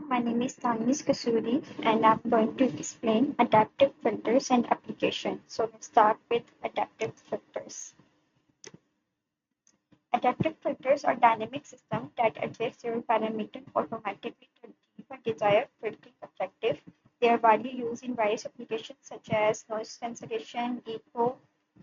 my name is Tanis Kasuri and I'm going to explain adaptive filters and application. So let's start with adaptive filters. Adaptive filters are dynamic systems that adjust your parameters automatically to achieve a desired filtering objective. They are widely used in various applications such as noise cancellation, echo,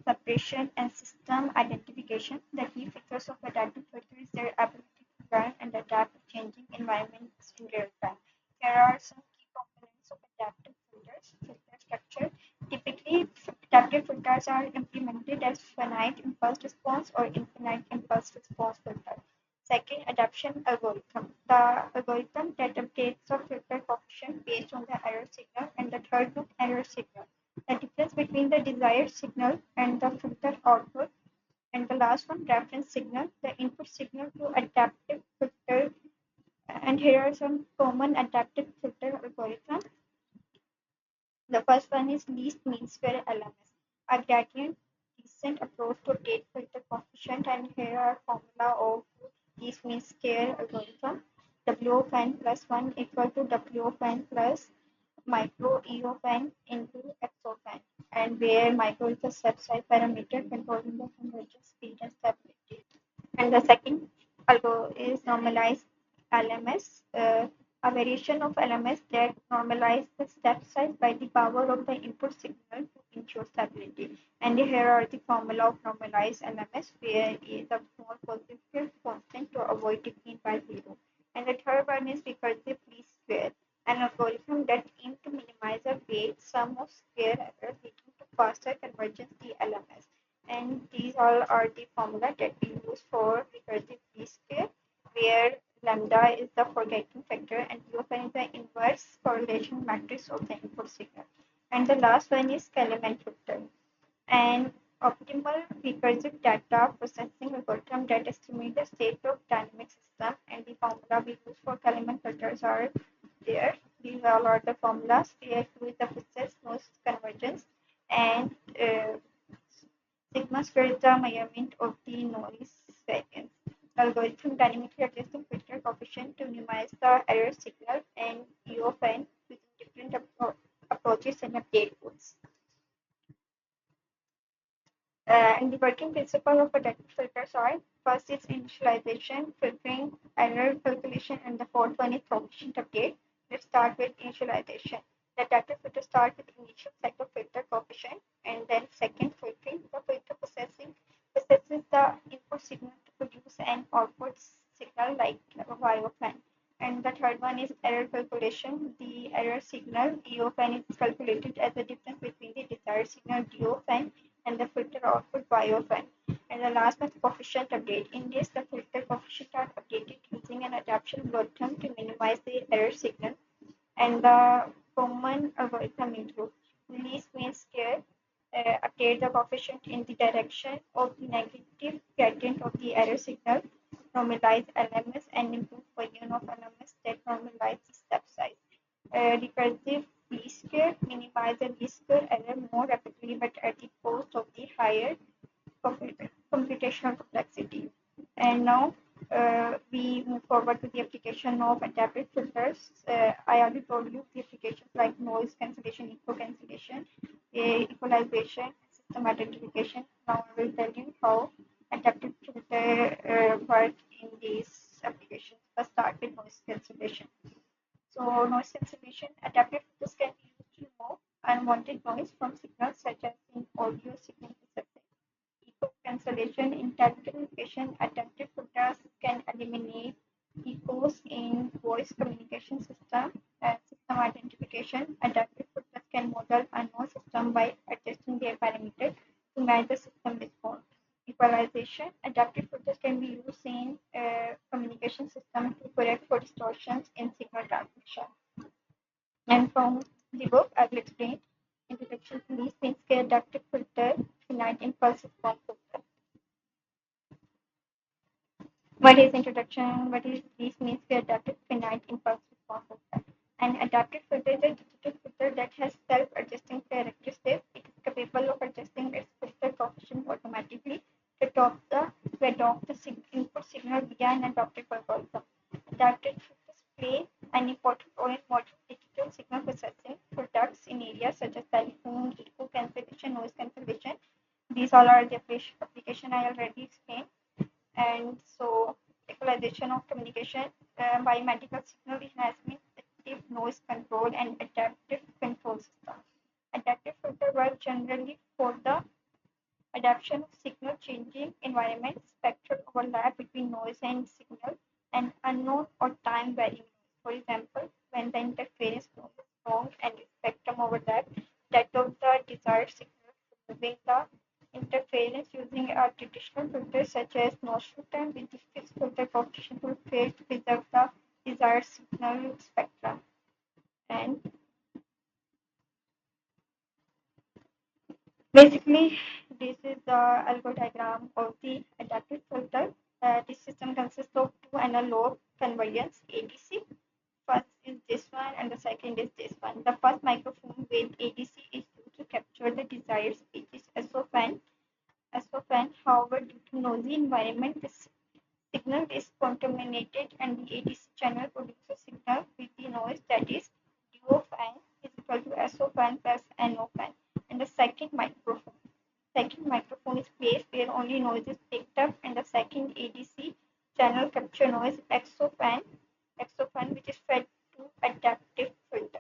suppression, and system identification. The key features of adaptive filters is their ability to learn and adapt to changing environments in real time. Here are some key components of adaptive filters. Filter structure. Typically, adaptive filters are implemented as finite impulse response or infinite impulse response filter. Second, adaptation algorithm. The algorithm that updates the filter coefficient based on the error signal. And the third one, error signal. The difference between the desired signal and the filter output. And the last one, reference signal, the input signal to adaptive filter. And here are some common adaptive filter algorithms. The first one is least mean square LMS, a gradient descent approach to update filter coefficient. And here are formula of least mean square algorithm. W of n plus 1 equal to W of n plus micro E of n into X of n, and where micro is the step size parameter controlling the convergence speed and stability. And the second algo is normalized LMS, a variation of LMS that normalizes the step size by the power of the input signal to ensure stability. And here are the formula of normalized LMS, where is a small positive constant to avoid decline by zero. And the third one is recursive least square, an algorithm that aims to minimize the weight sum of square errors leading to faster convergence DLMS. And these all are the formula that we use for recursive least square, where lambda is the forgetting factor and U of n is the inverse correlation matrix of the input signal. And the last one is Kalman filter, an optimal recursive data processing algorithm that estimates the state of dynamic system. And the formula we use for Kalman filters are there. These all are the formulas. Where Q is the process noise convergence, and sigma square is the measurement of the noise variance. Algorithm dynamically adjusts the filter coefficient to minimize the error signal and U of n using different approaches and update codes. And the working principle of adaptive filters are: first is initialization, filtering, error calculation, and the fourth one is coefficient update. Let's start with initialization. The adaptive filter starts with initial set of filter coefficient, and then second, filtering. The filter processes the input signal to produce an output signal like Y of n. And the third one is error calculation. The error signal E of n is calculated as the difference between the desired signal D of n and the filter output Y of n. And the last one is coefficient update. In this, the filter coefficient are updated using an adaptation algorithm to minimize the error signal. And the common algorithm include least mean square, update the coefficient in the direction of the negative gradient of the error signal, normalize LMS, and improve version of LMS that normalize the step size. Recursive least square minimize the least square error more rapidly but at the cost of the higher computational complexity. And now we move forward to the application of adaptive filters. I already told you the applications like noise cancellation, echo cancellation, equalization, system identification. Now I will tell you how adaptive filter work in these applications. Let's start with noise cancellation. So noise cancellation, adaptive filters can be used to remove unwanted noise from signals such as in audio signal processing. Echo cancellation in telecommunication, adaptive filters can eliminate echoes in voice communication system. And system identification, adaptive filters can model unknown system by adjusting their parameters to match the system response. Equalization, adaptive filters can be used in communication system to correct for distortions in signal transmission. And from the book, I will explain introduction to least mean square adaptive filter, finite impulse response filter. What is introduction? What is least mean square adaptive finite impulse response filter? An adaptive filter is a digital filter that has self-adjusting characteristics. It is capable of adjusting its filter coefficient automatically to adopt the input signal via an adaptive algorithm. Adaptive filters play an important modern digital signal processing products in areas such as telephone, echo cancellation, noise cancellation. These all are the application I already explained. And so equalization of communication by medical signal enhancement, active noise control, and adaptive control system. Adaptive filter work generally for the adaptation of signal changing environment, spectral overlap between noise and signal, and unknown or time varying noise. For example, when the interference noise is strong and the spectrum overlap that of the desired signal, removing the interference using a traditional filter such as notch filter with the fixed filter coefficient will fail to preserve the desired signal spectrum. And basically, this is the algo diagram of the adaptive filter. This system consists of two analog conversions, ADC. First is this one and the second is this one. The first microphone with ADC is used to capture the desired speech is SOFAN. SOFAN, however, due to noisy environment, the signal is contaminated and the ADC channel produces signal with the noise that is DOFAN is equal to SOFAN plus NOFAN. And the second microphone is placed where only noise is picked up, and the second ADC channel capture noise XOFAN which is fed to adaptive filter.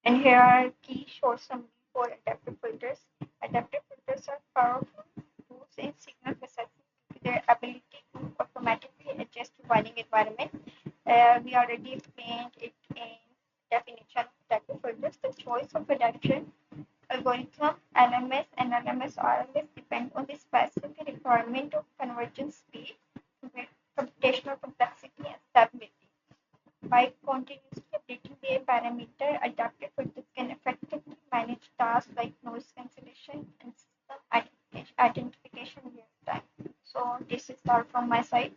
And here are key short summary for adaptive filters. Adaptive filters are powerful tools in signal processing due to their ability to automatically adjust to varying environment. We already explained it in definition of adaptive filters. The choice of adaptation algorithm, LMS, and LMS RLS depend on the specific requirement of convergence speed, computational complexity, and stability. By continuously updating their parameter, adaptive filters can effectively manage tasks like noise cancellation and system identification in real time. So this is all from my side.